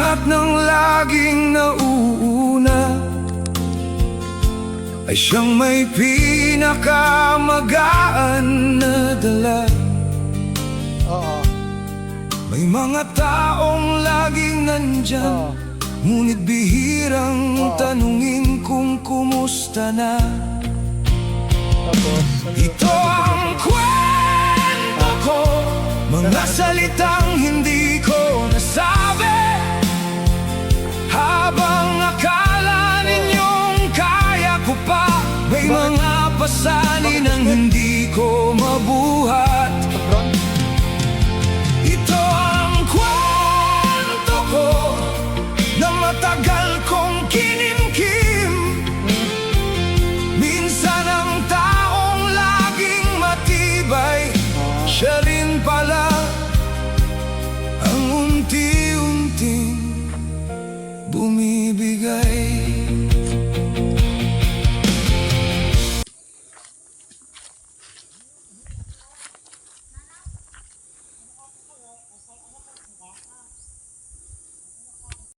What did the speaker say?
At nang laging nauuna ay siyang may pinakamagaan na dala. May mga taong laging nandyan, ngunit bihirang tanungin kung kumusta na. Ito ang kwento ko, mga salitang hindi ko nasabi, habang akala ninyong kaya ko pa. May mga pasanin ang hindi